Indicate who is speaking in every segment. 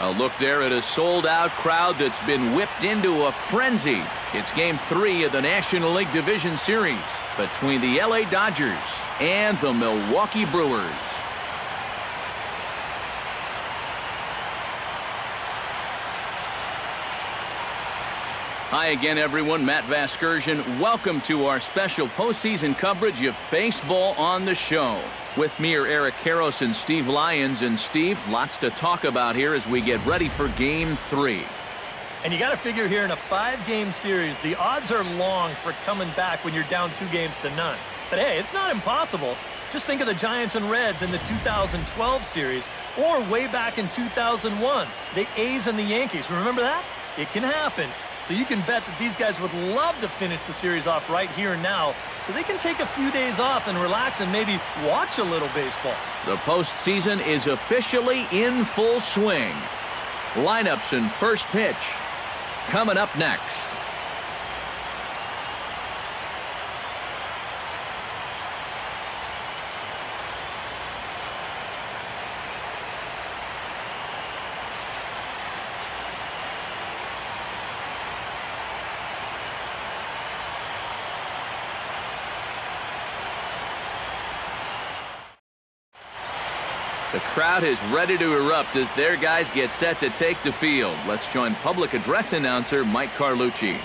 Speaker 1: A look there at a sold-out crowd that's been whipped into a frenzy. It's Game 3 of the National League Division Series between the LA Dodgers and the Milwaukee Brewers. Hi again, everyone. Matt Vasgersian. Welcome to our special postseason coverage of baseball on the show. With me are Eric Karros and Steve Lyons. And Steve, lots to talk about here as we get ready for Game 3.
Speaker 2: And you got to figure here in a 5-game series, the odds are long for coming back when you're down 2-0. But hey, it's not impossible. Just think of the Giants and Reds in the 2012 series, or way back in 2001, the A's and the Yankees. Remember that? It can happen. So you can bet that these guys would love to finish the series off right here and now, so they can take a few days off and relax and maybe watch a little baseball.
Speaker 1: The postseason is officially in full swing. Lineups and first pitch coming up next. The crowd is ready to erupt as their guys get set to take the field. Let's join public address announcer Mike Carlucci.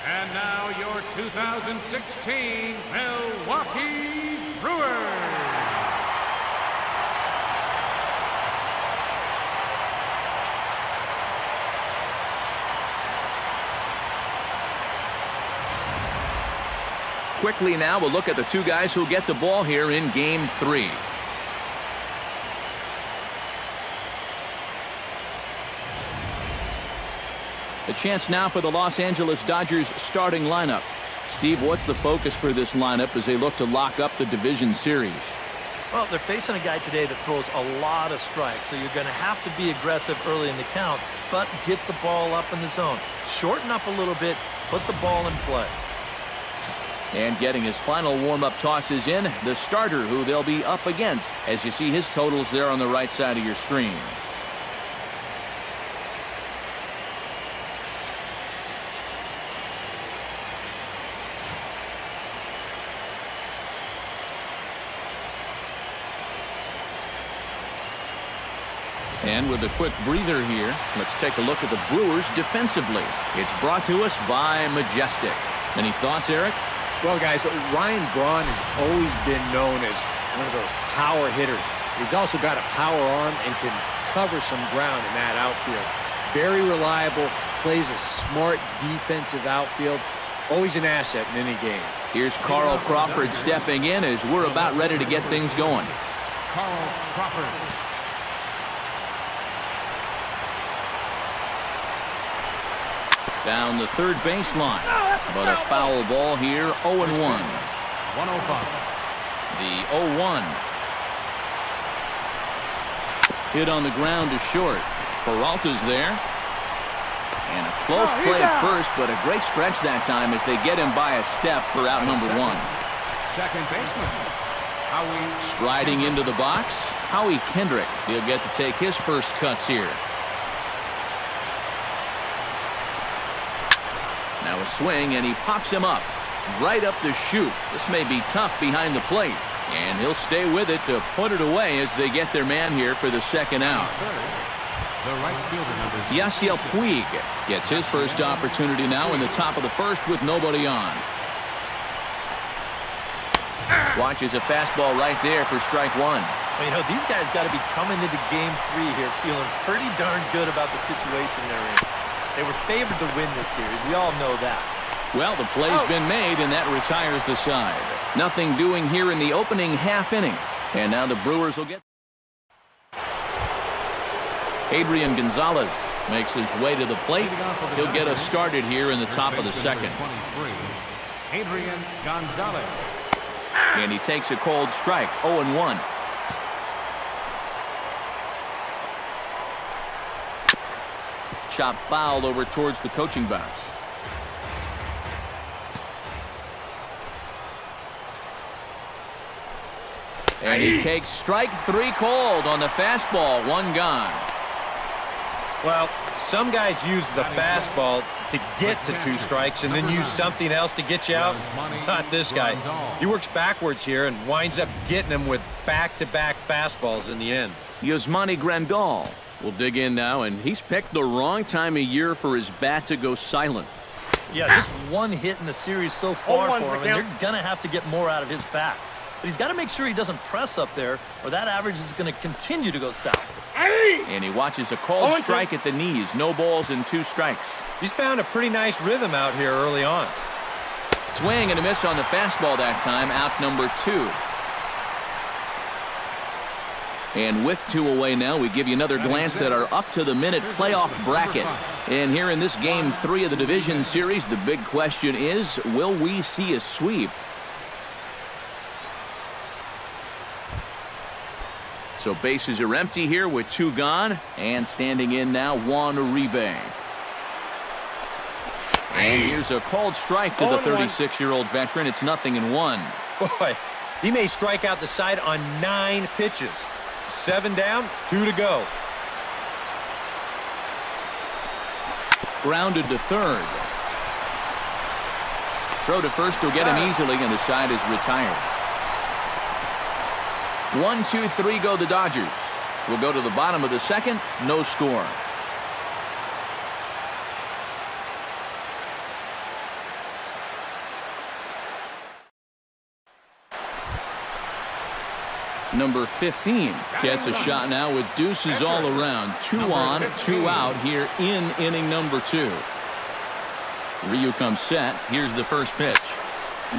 Speaker 3: And now your 2016 Milwaukee Brewers.
Speaker 1: Quickly now, we'll look at the two guys who'll get the ball here in Game 3. A chance now for the Los Angeles Dodgers starting lineup. Steve, what's the focus for this lineup as they look to lock up the division series?
Speaker 2: Well, they're facing a guy today that throws a lot of strikes, so you're going to have to be aggressive early in the count, but get the ball up in the zone. Shorten up a little bit, put the ball in play.
Speaker 1: And getting his final warm-up tosses in, the starter who they'll be up against, as you see his totals there on the right side of your screen. And with a quick breather here, let's take a look at the Brewers defensively. It's brought to us by Majestic. Any thoughts, Eric?
Speaker 4: Well, guys, Ryan Braun has always been known as one of those power hitters. He's also got a power arm and can cover some ground in that outfield. Very reliable, plays a smart defensive outfield. Always an asset in any game.
Speaker 1: Here's Carl Crawford stepping in as we're about ready to get things going.
Speaker 3: Carl Crawford.
Speaker 1: Down the third baseline, but a foul ball here, 0-1.
Speaker 3: 105.
Speaker 1: The 0-1. Hit on the ground to short. Peralta's there. And a close play at first, but a great stretch that time as they get him by a step for out number 1.
Speaker 3: Second baseman, Howie.
Speaker 1: Striding into the box, Howie Kendrick. He'll get to take his first cuts here. Now a swing, and he pops him up. Right up the chute. This may be tough behind the plate. And he'll stay with it to put it away as they get their man here for the second out.
Speaker 3: The right fielder,
Speaker 1: Yasiel Puig gets his first opportunity now in the top of the first with nobody on. Watches a fastball right there for strike 1.
Speaker 2: Well, you know, these guys got to be coming into Game 3 here feeling pretty darn good about the situation they're in. They were favored to win this series. We all know that.
Speaker 1: Well, the play's been made, and that retires the side. Nothing doing here in the opening half inning. And now the Brewers will get. Adrian Gonzalez makes his way to the plate. He'll get us started here in the top of the second.
Speaker 3: Adrian Gonzalez.
Speaker 1: And he takes a cold strike, 0-1. Chop fouled over towards the coaching box. And he takes strike 3 cold on the fastball. 1 gone.
Speaker 5: Well, some guys use the fastball to get to 2 strikes and then use something else to get you out. Not this guy. He works backwards here and winds up getting them with back-to-back fastballs in the end.
Speaker 1: Yasmani Grandal will dig in now, and he's picked the wrong time of year for his bat to go silent.
Speaker 2: Yeah, just 1 hit in the series so far for him, and they're going to have to get more out of his bat. But he's got to make sure he doesn't press up there, or that average is going to continue to go south.
Speaker 1: And he watches a called strike at the knees. No balls and 2 strikes.
Speaker 5: He's found a pretty nice rhythm out here early on.
Speaker 1: Swing and a miss on the fastball that time. Out number 2. And with 2 away now, we give you another glance at our up-to-the-minute playoff bracket. And here in this Game 3 of the division series, the big question is, will we see a sweep? So bases are empty here with 2 gone. And standing in now, Juan Uribe. And here's a called strike to the 36-year-old veteran. It's 0-1.
Speaker 5: Boy, he may strike out the side on 9 pitches. 7 down, 2 to go.
Speaker 1: Grounded to third. Throw to first will get him easily, and the side is retired. 1, 2, 3 go the Dodgers. We'll go to the bottom of the second. No score. Number 15 gets a shot now with deuces all around. 2 on, 2 out here in inning number 2. Ryu comes set. Here's the first pitch.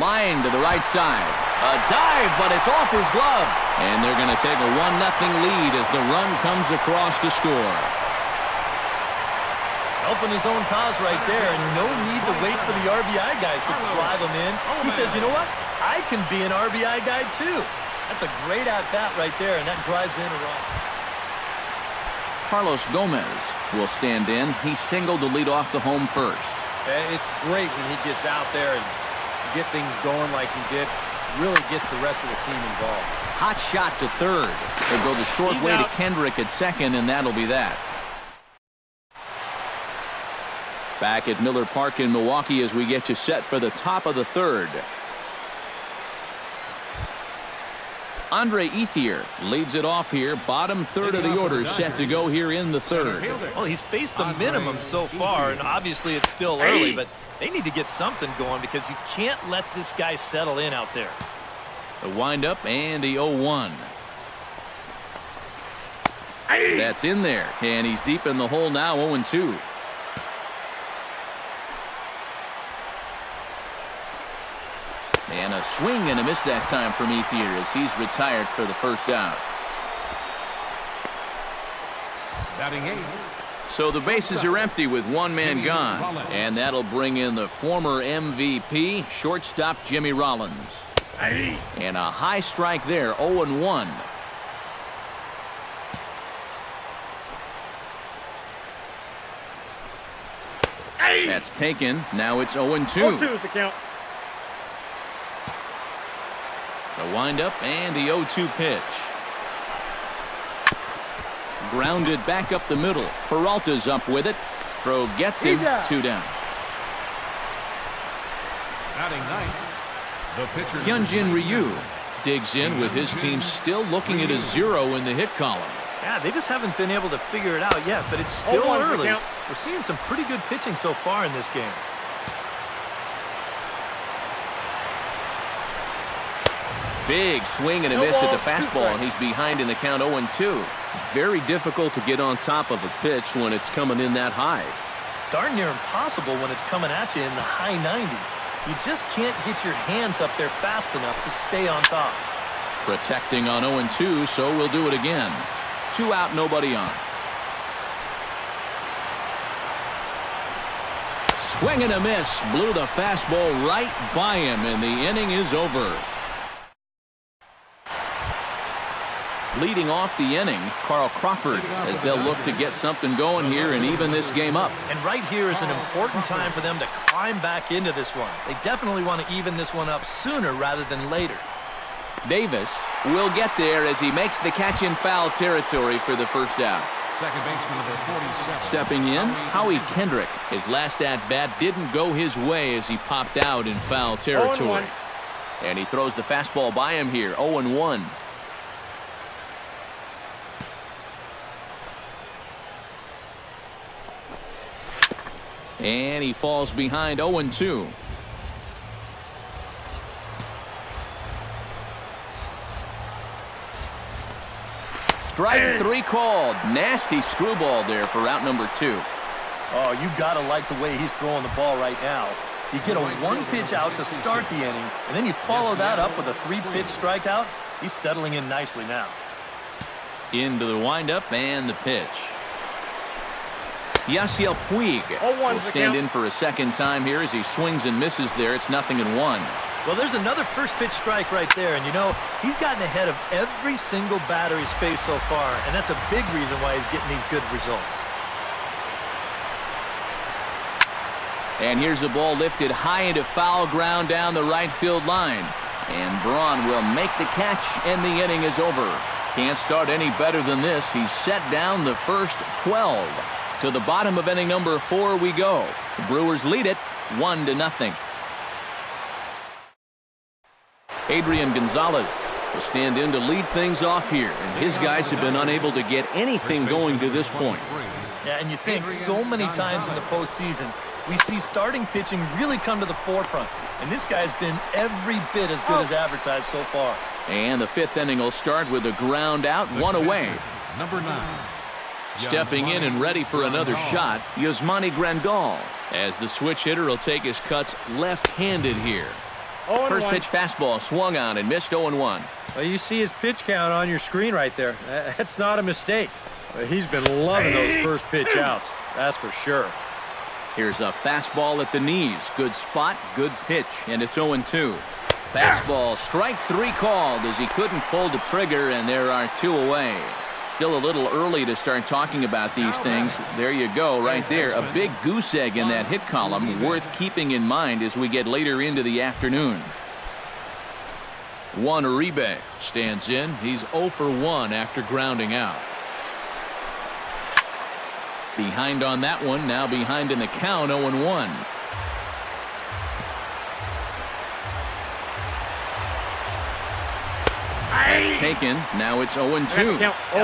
Speaker 1: Line to the right side. A dive, but it's off his glove. And they're going to take a 1-0 lead as the run comes across to score.
Speaker 2: Helping his own cause right there, and no need to wait for the RBI guys to drive him in. He says, you know what? I can be an RBI guy too. That's a great at-bat right there, and that drives in a run.
Speaker 1: Carlos Gomez will stand in. He singled to lead off the home first.
Speaker 5: It's great when he gets out there and get things going like he did. Really gets the rest of the team involved.
Speaker 1: Hot shot to third. They'll go the short way to Kendrick at second, and that'll be that. Back at Miller Park in Milwaukee as we get you set for the top of the third. Andre Ethier leads it off here. Bottom third of the order set to go here in the third.
Speaker 2: Well, he's faced the minimum so far, and obviously it's still early, but they need to get something going because you can't let this guy settle in out there.
Speaker 1: The windup and the 0-1. That's in there, and he's deep in the hole now, 0-2. And a swing and a miss that time from Ethier as he's retired for the first out.
Speaker 3: Batting 8.
Speaker 1: So the bases are empty with 1 man gone. And that'll bring in the former MVP, shortstop Jimmy Rollins. And a high strike there, 0-1. That's taken. Now it's 0-2.
Speaker 6: 0-2 is the count.
Speaker 1: The windup and the 0-2 pitch. Grounded back up the middle. Peralta's up with it. Throw gets him. 2 down.
Speaker 3: Batting 9. The pitcher.
Speaker 1: Hyunjin Ryu digs in with his team still looking at a 0 in the hit column.
Speaker 2: Yeah, they just haven't been able to figure it out yet, but it's still early. We're seeing some pretty good pitching so far in this game.
Speaker 1: Big swing and a miss at the fastball, and he's behind in the count 0-2. Very difficult to get on top of a pitch when it's coming in that high.
Speaker 2: Darn near impossible when it's coming at you in the high 90s. You just can't get your hands up there fast enough to stay on top.
Speaker 1: Protecting on 0-2, so we'll do it again. 2 out, nobody on. Swing and a miss. Blew the fastball right by him, and the inning is over. Leading off the inning, Carl Crawford, as they'll look to get something going here and even this game up.
Speaker 2: And right here is an important time for them to climb back into this one. They definitely want to even this one up sooner rather than later.
Speaker 1: Davis will get there as he makes the catch in foul territory for the first out.
Speaker 3: Second baseman number 47.
Speaker 1: Stepping in, Howie Kendrick. His last at-bat didn't go his way as he popped out in foul territory. And he throws the fastball by him here, 0-1. And he falls behind 0-2. Strike 3 called. Nasty screwball there for out number 2.
Speaker 2: Oh, you got to like the way he's throwing the ball right now. You get a 1-pitch out to start the inning, and then you follow that up with a 3-pitch strikeout. He's settling in nicely now.
Speaker 1: Into the windup and the pitch. Yasiel Puig will stand in for a second time here as he swings and misses there. It's 0-1.
Speaker 2: Well, there's another first pitch strike right there, and you know, he's gotten ahead of every single batter he's faced so far, and that's a big reason why he's getting these good results.
Speaker 1: And here's the ball lifted high into foul ground down the right field line. And Braun will make the catch, and the inning is over. Can't start any better than this. He's set down the first 12. To the bottom of inning number 4 we go. The Brewers lead it 1-0. Adrian Gonzalez will stand in to lead things off here, and his guys have been unable to get anything going to this point.
Speaker 2: Yeah, and you think so many times in the postseason, we see starting pitching really come to the forefront, and this guy's been every bit as good as advertised so far.
Speaker 1: And the 5th inning will start with a ground out, 1 away.
Speaker 3: Number 9.
Speaker 1: Stepping in and ready for another shot, Yasmani Grandal, as the switch hitter will take his cuts left-handed here. First pitch fastball swung on and missed 0-1.
Speaker 5: Well, you see his pitch count on your screen right there. That's not a mistake. He's been loving those first pitch outs. That's for sure.
Speaker 1: Here's a fastball at the knees. Good spot, good pitch, and it's 0-2. Fastball, strike 3 called as he couldn't pull the trigger, and there are 2 away. Still a little early to start talking about these things. There you go, right there. A big goose egg in that hit column, worth keeping in mind as we get later into the afternoon. Juan Uribe stands in. He's 0 for 1 after grounding out. Behind on that one, now behind in the count, 0-1. That's taken. Now it's 0-2.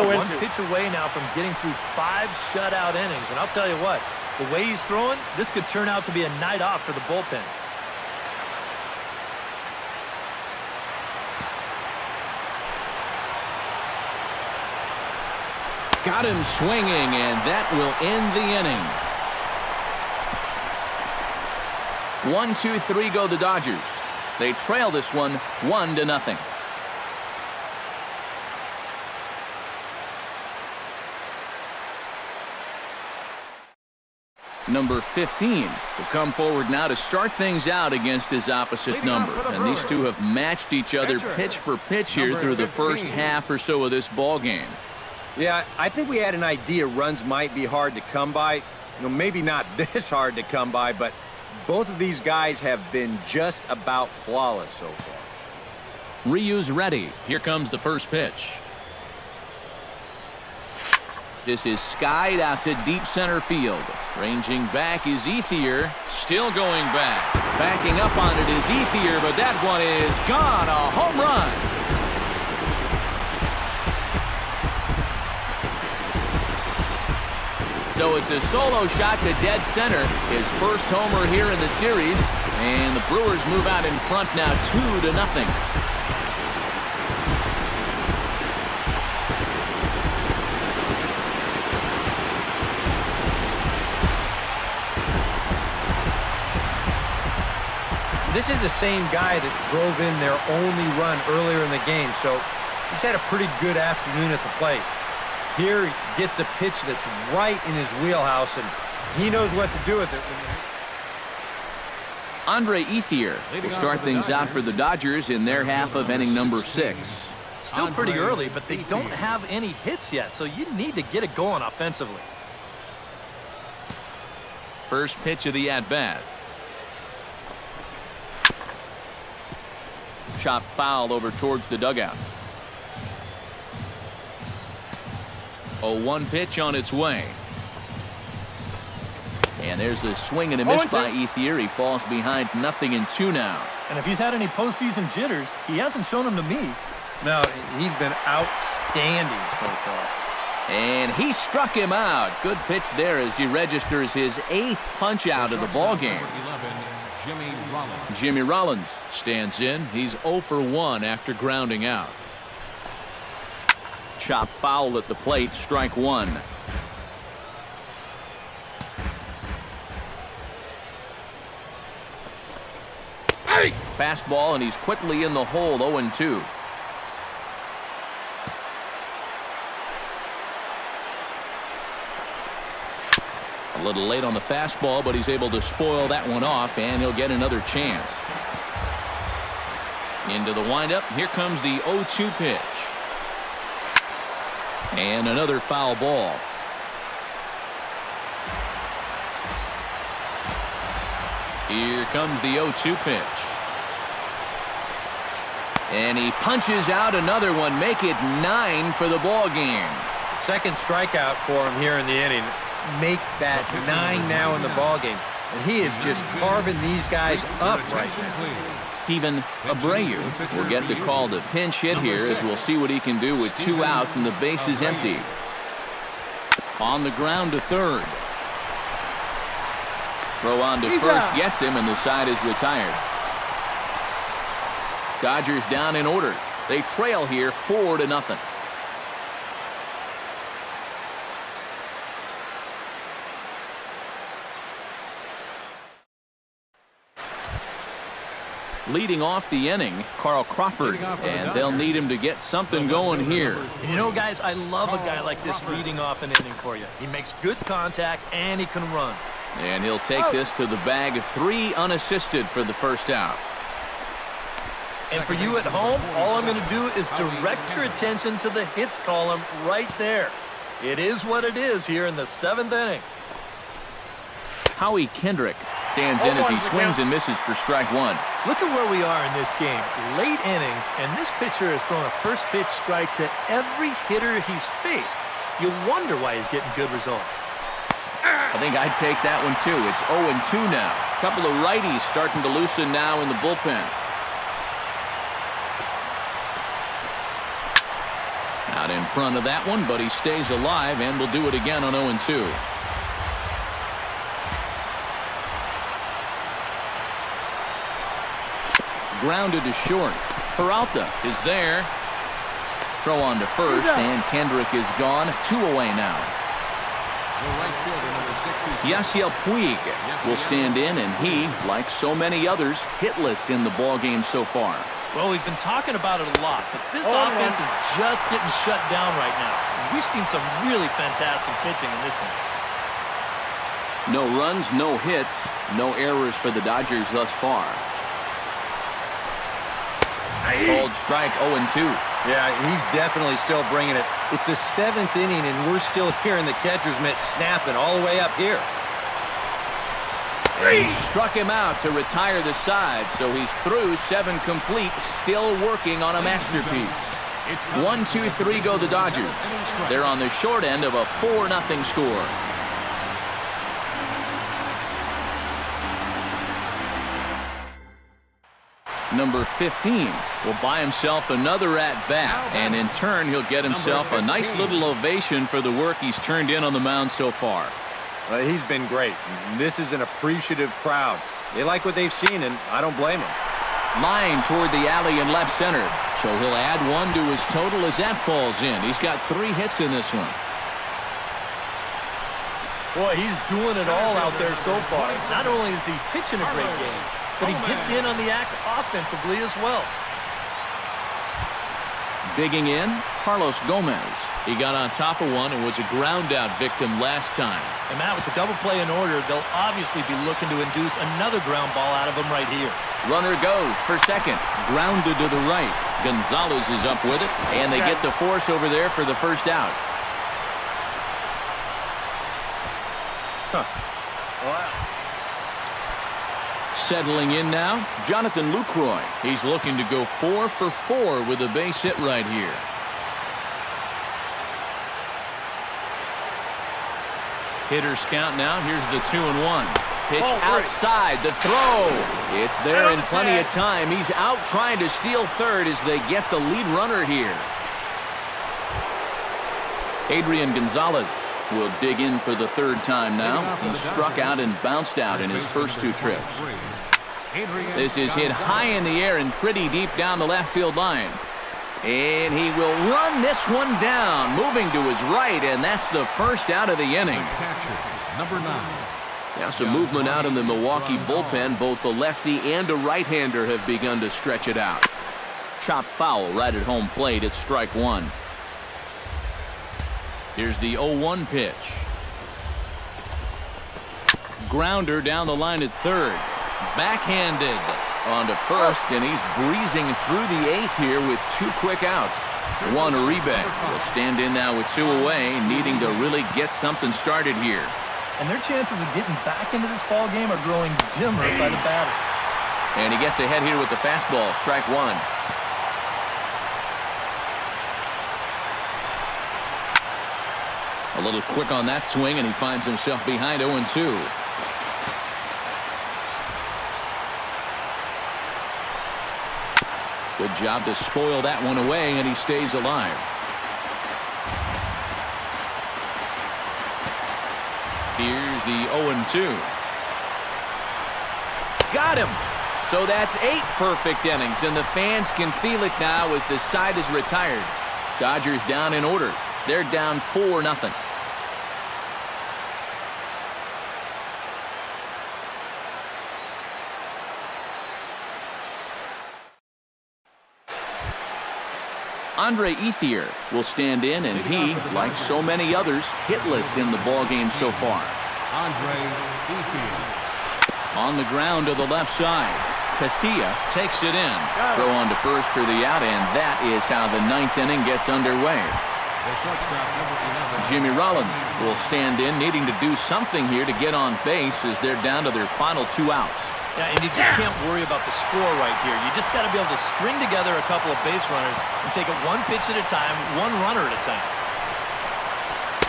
Speaker 2: One pitch away now from getting through 5 shutout innings. And I'll tell you what, the way he's throwing, this could turn out to be a night off for the bullpen.
Speaker 1: Got him swinging, and that will end the inning. 1, 2, 3 go the Dodgers. They trail this one 1-0. Number 15 will come forward now to start things out against his opposite number. And these two have matched each other pitch for pitch here through the first half or so of this ball game.
Speaker 5: Yeah, I think we had an idea runs might be hard to come by. You know, maybe not this hard to come by, but both of these guys have been just about flawless so far.
Speaker 1: Ryu's ready. Here comes the first pitch. This is skied out to deep center field. Ranging back is Ethier. Still going back. Backing up on it is Ethier, but that one is gone. A home run. So it's a solo shot to dead center. His first homer here in the series. And the Brewers move out in front now 2-0.
Speaker 5: This is the same guy that drove in their only run earlier in the game, so he's had a pretty good afternoon at the plate. Here he gets a pitch that's right in his wheelhouse, and he knows what to do with it.
Speaker 1: Andre Ethier will start things out for the Dodgers in their half of inning number 6.
Speaker 2: Still pretty early, but they don't have any hits yet, so you need to get it going offensively.
Speaker 1: First pitch of the at-bat. chop foul over towards the dugout. 0-1 pitch on its way. And there's the swing and a miss by Ethier. He falls behind 0-2 now.
Speaker 2: And if he's had any postseason jitters, he hasn't shown them to me.
Speaker 5: No, he's been outstanding so far.
Speaker 1: And he struck him out. Good pitch there as he registers his 8th punch out of the ball game. Jimmy Rollins stands in. He's 0 for 1 after grounding out. Chop foul at the plate, strike 1. Fastball, and he's quickly in the hole, 0-2. A little late on the fastball, but he's able to spoil that one off, and he'll get another chance. Into the windup. Here comes the 0-2 pitch. And another foul ball. Here comes the 0-2 pitch. And he punches out another one. Make it 9 for the ball game.
Speaker 5: Second strikeout for him here in the inning. Make that 9 now in the ball game. And he is just carving these guys up right now.
Speaker 1: Steven Abreu will get the call to pinch hit here, as we'll see what he can do with 2 out and the base is empty. On the ground to third. Throw on to first gets him, and the side is retired. Dodgers down in order. They trail here 4-0. Leading off the inning, Carl Crawford, and they'll need him to get something going here.
Speaker 2: And you know, guys, I love a guy like this leading off an inning for you. He makes good contact, and he can run.
Speaker 1: And he'll take this to the bag, 3 unassisted for the first out.
Speaker 2: And for you at home, all I'm going to do is direct your attention to the hits column right there. It is what it is here in the 7th inning.
Speaker 1: Howie Kendrick stands in as he swings and misses for strike 1.
Speaker 2: Look at where we are in this game. Late innings, and this pitcher has thrown a first pitch strike to every hitter he's faced. You wonder why he's getting good results.
Speaker 1: I think I'd take that one too. It's 0-2 now. A couple of righties starting to loosen now in the bullpen. Out in front of that one, but he stays alive and will do it again on 0-2. Grounded to short. Peralta is there. Throw on to first, and Kendrick is gone. 2 away now. Yasiel Puig will stand in, and he, like so many others, hitless in the ball game so far.
Speaker 2: Well, we've been talking about it a lot, but this offense is just getting shut down right now. We've seen some really fantastic pitching in this one.
Speaker 1: No runs, no hits, no errors for the Dodgers thus far. Called strike, 0-2.
Speaker 5: Yeah, he's definitely still bringing it. It's the 7th inning, and we're still hearing the catcher's mitt snapping all the way up here.
Speaker 1: He struck him out to retire the side, so he's through 7 complete, still working on a masterpiece. 1-2-3 go the Dodgers. They're on the short end of a 4-0 score. Number 15 will buy himself another at-bat, and in turn he'll get himself a nice little ovation for the work he's turned in on the mound so far.
Speaker 5: He's been great. This is an appreciative crowd. They like what they've seen, and I don't blame them.
Speaker 1: Line toward the alley in left center, so he'll add 1 to his total as that falls in. He's got 3 hits in this one.
Speaker 2: Boy, he's doing it all out there so far. Not only is he pitching a great game, but he gets in on the act offensively as well.
Speaker 1: Digging in, Carlos Gomez. He got on top of one and was a ground-out victim last time.
Speaker 2: And Matt, with the double play in order, they'll obviously be looking to induce another ground ball out of him right here.
Speaker 1: Runner goes for second. Grounded to the right. Gonzalez is up with it, and they get the force over there for the first out. Settling in now, Jonathan Lucroy. He's looking to go 4 for 4 with a base hit right here. Hitters count now. Here's the 2-1. Pitch outside. The throw. It's there in plenty of time. He's out trying to steal third as they get the lead runner here. Adrian Gonzalez will dig in for the third time now. He struck out and bounced out in his first 2 trips. This is hit high in the air and pretty deep down the left field line. And he will run this one down, moving to his right, and that's the first out of the inning.
Speaker 3: Catcher, number 9.
Speaker 1: Now some movement out in the Milwaukee bullpen. Both the lefty and a right-hander have begun to stretch it out. Chop foul right at home plate. It's strike 1. Here's the 0-1 pitch. Grounder down the line at third. Backhanded onto first, and he's breezing through the 8th here with 2 quick outs. Juan Uribe will stand in now with 2 away, needing to really get something started here.
Speaker 2: And their chances of getting back into this ball game are growing dimmer by the batter.
Speaker 1: And he gets ahead here with the fastball. Strike 1. A little quick on that swing, and he finds himself behind 0-2. Good job to spoil that one away, and he stays alive. Here's the 0-2. Got him! So that's 8 perfect innings, and the fans can feel it now as the side is retired. Dodgers down in order. They're down 4-0. Andre Ethier will stand in, and he, like so many others, hitless in the ballgame so far.
Speaker 3: Andre Ethier.
Speaker 1: On the ground to the left side. Casilla takes it in. Throw on to first for the out, and that is how the 9th inning gets underway.
Speaker 3: The shortstop, number 11.
Speaker 1: Jimmy Rollins will stand in, needing to do something here to get on base as they're down to their final 2 outs.
Speaker 2: Yeah, and you just can't worry about the score right here. You just got to be able to string together a couple of base runners and take it 1 pitch at a time, 1 runner at a time.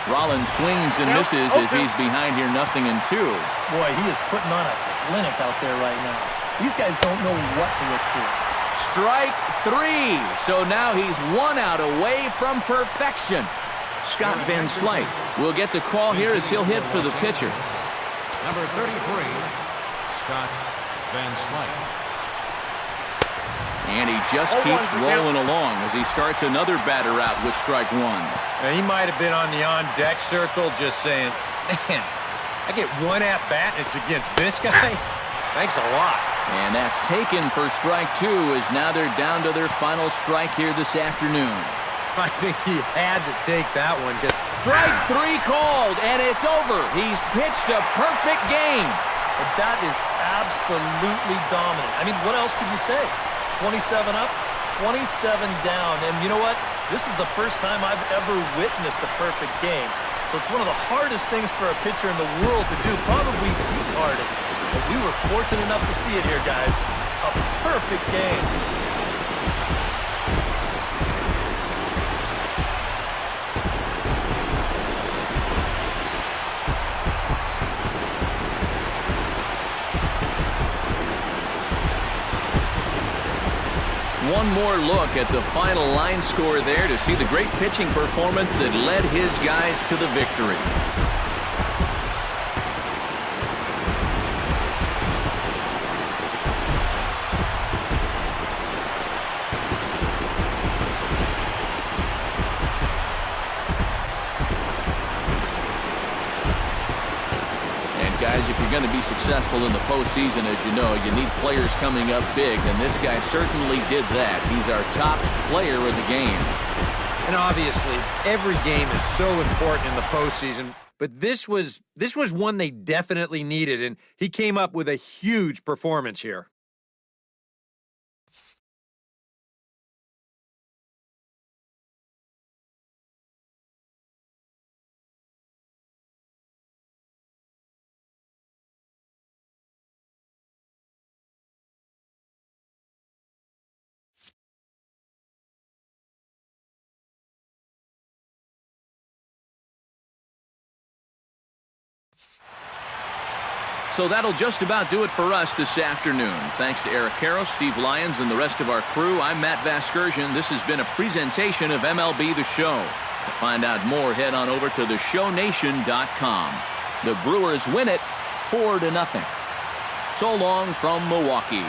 Speaker 1: Rollins swings and misses as he's behind here 0-2.
Speaker 2: Boy, he is putting on a clinic out there right now. These guys don't know what to look for.
Speaker 1: Strike 3. So now he's 1 out away from perfection. Scott Van Slyke will get the call here as he'll hit for the pitcher.
Speaker 3: Number 33, Scott Van Slyke.
Speaker 1: And he just keeps rolling along as he starts another batter out with strike 1.
Speaker 5: Now, he might have been on the on-deck circle just saying, man, I get 1 at-bat and it's against this guy? Thanks a lot.
Speaker 1: And that's taken for strike 2 as now they're down to their final strike here this afternoon.
Speaker 5: I think he had to take that one.
Speaker 1: Strike 3 called, and it's over. He's pitched a perfect game.
Speaker 2: But that is absolutely dominant. I mean, what else could you say? 27 up, 27 down. And you know what? This is the first time I've ever witnessed a perfect game. So it's one of the hardest things for a pitcher in the world to do, probably the hardest. But we were fortunate enough to see it here, guys. A perfect game.
Speaker 1: One more look at the final line score there to see the great pitching performance that led his guys to the victory. Guys, if you're going to be successful in the postseason, as you know, you need players coming up big, and this guy certainly did that. He's our top player of the game.
Speaker 5: And obviously, every game is so important in the postseason, but this was one they definitely needed, and he came up with a huge performance here.
Speaker 1: So that'll just about do it for us this afternoon. Thanks to Eric Karros, Steve Lyons, and the rest of our crew. I'm Matt Vasgersian. This has been a presentation of MLB The Show. To find out more, head on over to theshownation.com. The Brewers win it 4-0. So long from Milwaukee.